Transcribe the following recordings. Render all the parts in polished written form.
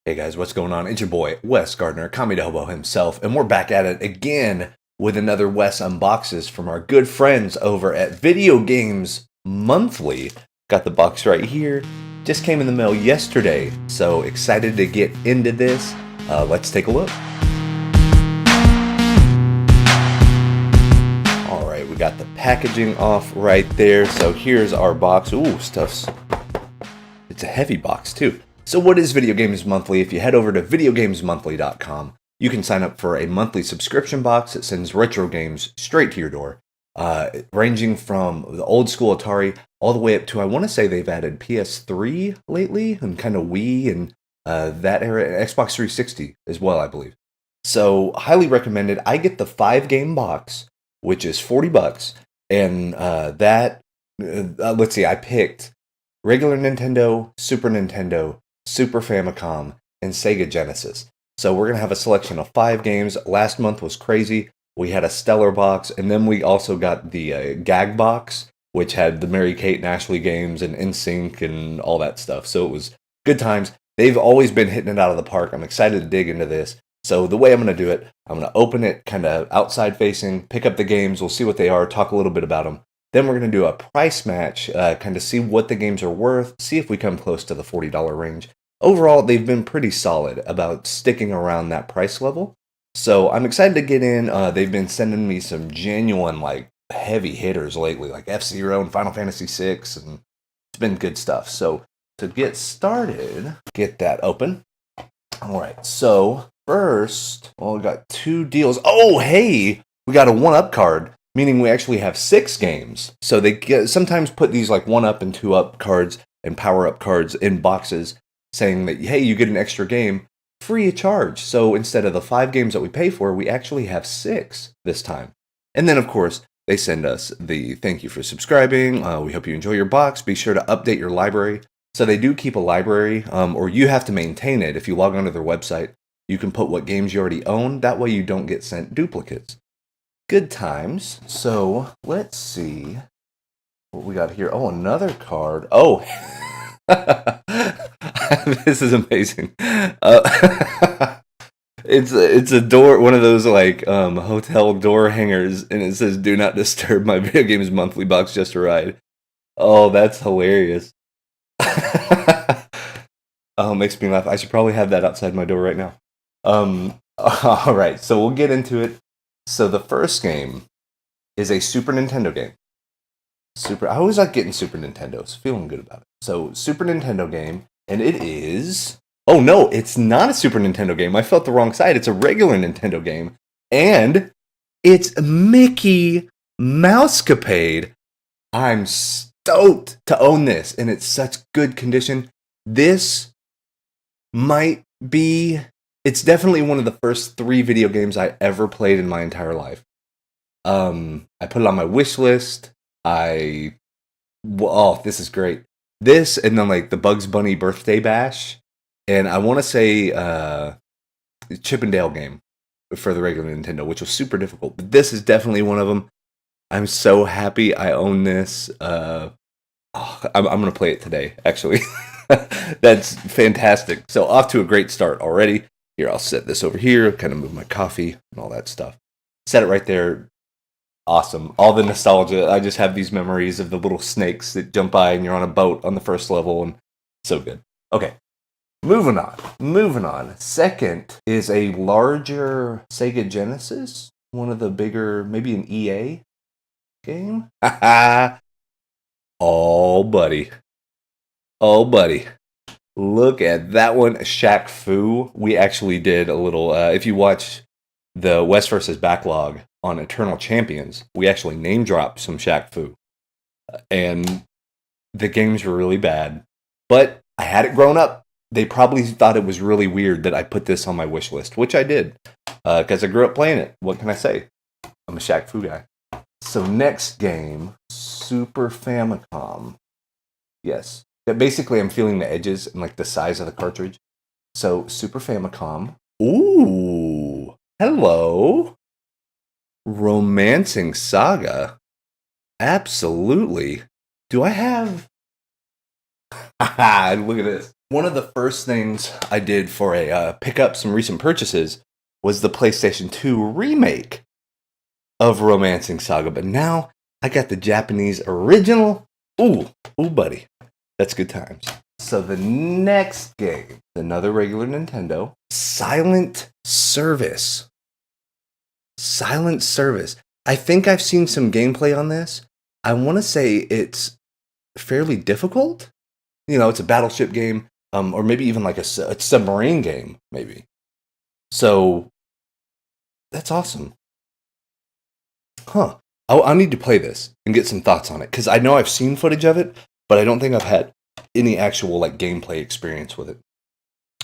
Hey guys, what's going on? It's your boy, Wes Gardner, Comedy Hobo himself, and we're back at it again with another Wes Unboxes from our good friends over at Video Games Monthly. Got the box right here. Just came in the mail yesterday, so excited to get into this. Let's take a look. Alright, we got the packaging off right there, so here's our box. Ooh, stuff's... It's a heavy box too. So what is Video Games Monthly? If you head over to videogamesmonthly.com, you can sign up for a monthly subscription box that sends retro games straight to your door, ranging from the old school Atari all the way up to, I want to say they've added PS3 lately, and kind of Wii and that era, Xbox 360 as well, I believe. So highly recommended. I get the 5-game box, which is $40, and let's see, I picked regular Nintendo, Super Nintendo, Super Famicom, and Sega Genesis. So we're going to have a selection of 5 games. Last month was crazy. We had a stellar box, and then we also got the gag box, which had the Mary-Kate and Ashley games and NSYNC and all that stuff. So it was good times. They've always been hitting it out of the park. I'm excited to dig into this. So the way I'm going to do it, I'm going to open it kind of outside facing, pick up the games, we'll see what they are, talk a little bit about them. Then we're going to do a price match, kind of see what the games are worth, see if we come close to the $40 range. Overall, they've been pretty solid about sticking around that price level. So I'm excited to get in. They've been sending me some genuine, heavy hitters lately, like F-Zero and Final Fantasy VI, and it's been good stuff. So to get started, get that open. All right, so first, we got 2 deals. Oh, hey, we got a 1-up card. Meaning we actually have 6 games. So they sometimes put these 1-up and 2-up cards and power-up cards in boxes saying that, hey, you get an extra game free of charge. So instead of the 5 games that we pay for, we actually have 6 this time. And then, of course, they send us the thank you for subscribing. We hope you enjoy your box. Be sure to update your library. So they do keep a library, or you have to maintain it. If you log onto their website, you can put what games you already own. That way you don't get sent duplicates. Good times. So let's see what we got here. Oh, another card. Oh, this is amazing. It's a door, one of those hotel door hangers, and it says "Do not disturb my Video Games Monthly box just arrived." Oh, that's hilarious. Oh, makes me laugh. I should probably have that outside my door right now. All right, so we'll get into it. So the first game is a Super Nintendo game. I always like getting Super Nintendos. Feeling good about it. So Super Nintendo game, and it is... Oh no, it's not a Super Nintendo game. I felt the wrong side. It's a regular Nintendo game. And it's Mickey Mousecapade. I'm stoked to own this, and it's such good condition. This might be... It's definitely one of the first 3 video games I ever played in my entire life. I put it on my wish list. Oh, this is great. This, and then the Bugs Bunny Birthday Bash, and I want to say Chip and Dale game for the regular Nintendo, which was super difficult. But this is definitely one of them. I'm so happy I own this. I'm going to play it today, actually. That's fantastic. So off to a great start already. Here, I'll set this over here, kind of move my coffee and all that stuff. Set it right there. Awesome. All the nostalgia. I just have these memories of the little snakes that jump by and you're on a boat on the first level, and so good. Okay, moving on. Second is a larger Sega Genesis, one of the bigger, maybe an EA game. Oh, buddy. Look at that one, Shaq Fu. We actually did a little, if you watch the West vs. Backlog on Eternal Champions, we actually name dropped some Shaq Fu. And the games were really bad. But I had it grown up. They probably thought it was really weird that I put this on my wish list, which I did. Because I grew up playing it. What can I say? I'm a Shaq Fu guy. So next game, Super Famicom. Yes. Basically, I'm feeling the edges and the size of the cartridge. So, Super Famicom. Ooh, hello. Romancing Saga. Absolutely. Do I have... Look at this. One of the first things I did for a pick up some recent purchases was the PlayStation 2 remake of Romancing Saga, but now I got the Japanese original. Ooh, buddy. That's good times. So the next game, another regular Nintendo, Silent Service. Silent Service. I think I've seen some gameplay on this. I want to say it's fairly difficult. You know, it's a battleship game, or maybe even like a submarine game, maybe. So that's awesome. Huh. I need to play this and get some thoughts on it, because I know I've seen footage of it, but I don't think I've had any actual like gameplay experience with it.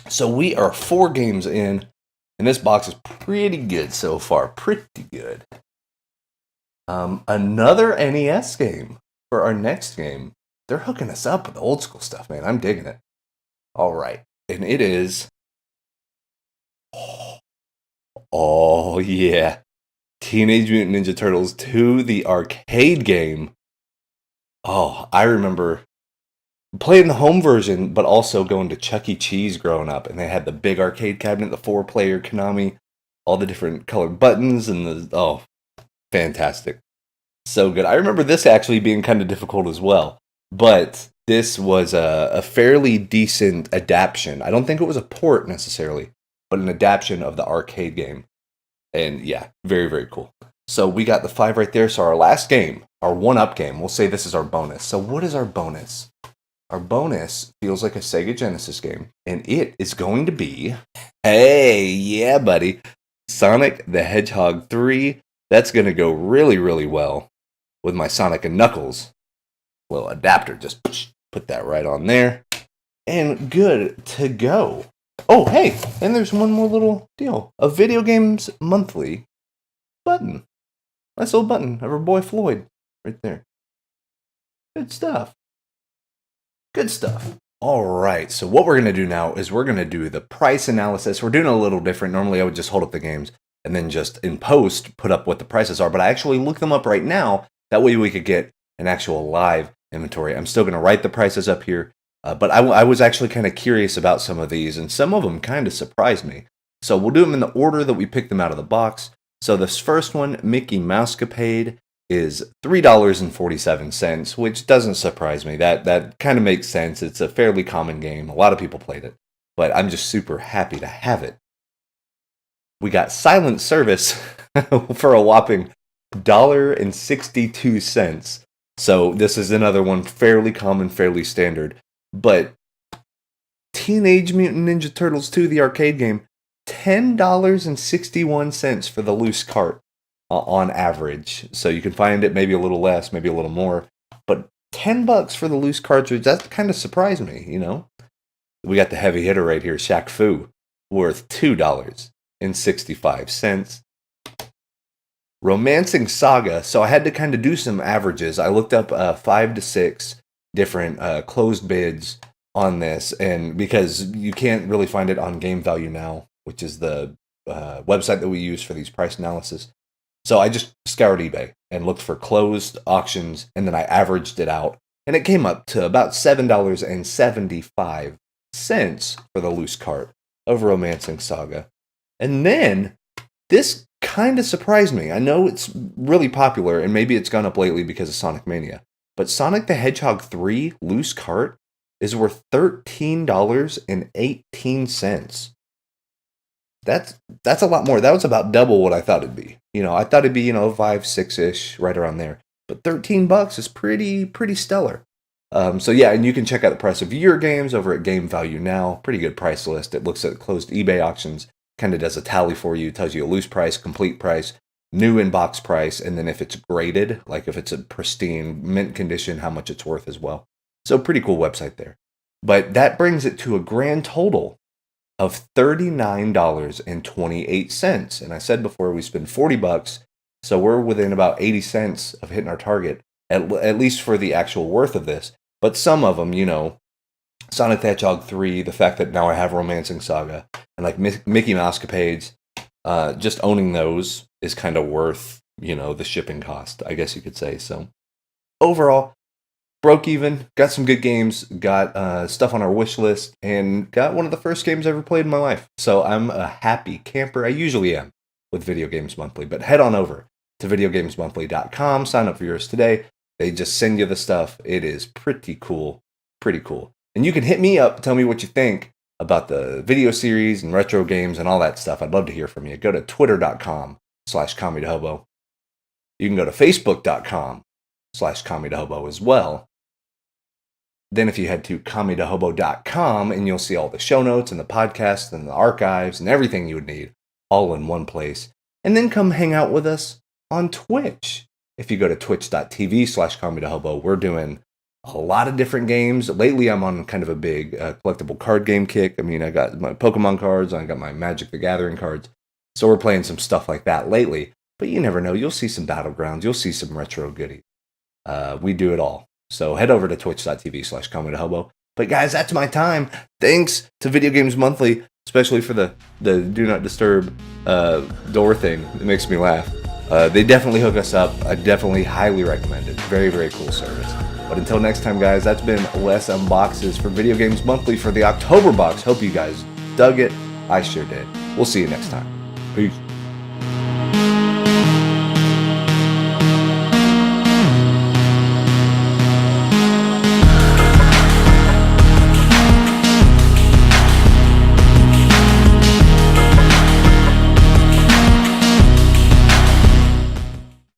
So we are 4 games in, and this box is pretty good so far. Pretty good. Another NES game for our next game. They're hooking us up with the old school stuff, man. I'm digging it. All right. And it is... Oh, yeah. Teenage Mutant Ninja Turtles 2, the arcade game. Oh, I remember playing the home version, but also going to Chuck E. Cheese growing up. And they had the big arcade cabinet, the 4-player Konami, all the different colored buttons, and fantastic. So good. I remember this actually being kind of difficult as well. But this was a fairly decent adaptation. I don't think it was a port necessarily, but an adaptation of the arcade game. And yeah, very, very cool. So we got the 5 right there. So our last game, our 1-up game, we'll say this is our bonus. So what is our bonus? Our bonus feels like a Sega Genesis game, and it is going to be, hey, yeah, buddy, Sonic the Hedgehog 3. That's going to go really, really well with my Sonic and Knuckles little adapter. Just put that right on there, and good to go. Oh, hey, and there's one more little deal. A Video Games Monthly button. Nice little button of our boy Floyd right there. Good stuff. Good stuff. All right, so what we're going to do now is we're going to do the price analysis. We're doing a little different. Normally I would just hold up the games and then just in post put up what the prices are, but I actually looked them up right now. That way we could get an actual live inventory. I'm still going to write the prices up here, but I was actually kind of curious about some of these, and some of them kind of surprised me. So we'll do them in the order that we picked them out of the box. So this first one, Mickey Mousecapade, is $3.47, which doesn't surprise me. That kind of makes sense. It's a fairly common game. A lot of people played it, but I'm just super happy to have it. We got Silent Service for a whopping $1.62. So this is another one fairly common, fairly standard. But Teenage Mutant Ninja Turtles 2, the arcade game, $10.61 for the loose cart. On average. So you can find it maybe a little less, maybe a little more, but $10 for the loose cartridge, that kind of surprised me, you know. We got the heavy hitter right here, Shaq Fu, worth $2.65. Romancing Saga, so I had to kind of do some averages. I looked up 5 to 6 different closed bids on this, and because you can't really find it on Game Value Now, which is the website that we use for these price analysis. So I just scoured eBay and looked for closed auctions, and then I averaged it out, and it came up to about $7.75 for the loose cart of Romancing Saga. And then this kind of surprised me. I know it's really popular, and maybe it's gone up lately because of Sonic Mania, but Sonic the Hedgehog 3 loose cart is worth $13.18. That's a lot more. That was about double what I thought it'd be. You know, I thought it'd be, 5, 6-ish, right around there. But $13 is pretty stellar. So yeah, and you can check out the price of your games over at Game Value Now. Pretty good price list. It looks at closed eBay auctions, kind of does a tally for you, tells you a loose price, complete price, new in-box price, and then if it's graded, like if it's a pristine mint condition, how much it's worth as well. So pretty cool website there. But that brings it to a grand total of $39.28. And I said before, we spend $40, so we're within about 80 cents of hitting our target, at least for the actual worth of this. But some of them, Sonic the Hedgehog 3, the fact that now I have Romancing Saga, and like Mickey Mousecapades, just owning those is kind of worth, the shipping cost, I guess you could say. So overall, broke even, got some good games, got stuff on our wish list, and got one of the first games I ever played in my life. So I'm a happy camper. I usually am with Video Games Monthly, but head on over to videogamesmonthly.com, sign up for yours today. They just send you the stuff. It is pretty cool, pretty cool. And you can hit me up, tell me what you think about the video series and retro games and all that stuff. I'd love to hear from you. Go to twitter.com/commiedahobo. You can go to facebook.com/commiedahobo as well. Then if you head to commiedahobo.com, and you'll see all the show notes and the podcasts and the archives and everything you would need all in one place. And then come hang out with us on Twitch. If you go to twitch.tv/commiedahobo, we're doing a lot of different games. Lately, I'm on kind of a big collectible card game kick. I mean, I got my Pokemon cards, I got my Magic the Gathering cards. So we're playing some stuff like that lately. But you never know. You'll see some Battlegrounds. You'll see some retro goodies. We do it all. So head over to twitch.tv/commiedahobo. But guys, that's my time. Thanks to Video Games Monthly, especially for the Do Not Disturb door thing. It makes me laugh. They definitely hook us up. I definitely highly recommend it. Very, very cool service. But until next time, guys, that's been Wes Unboxes for Video Games Monthly for the October box. Hope you guys dug it. I sure did. We'll see you next time. Peace.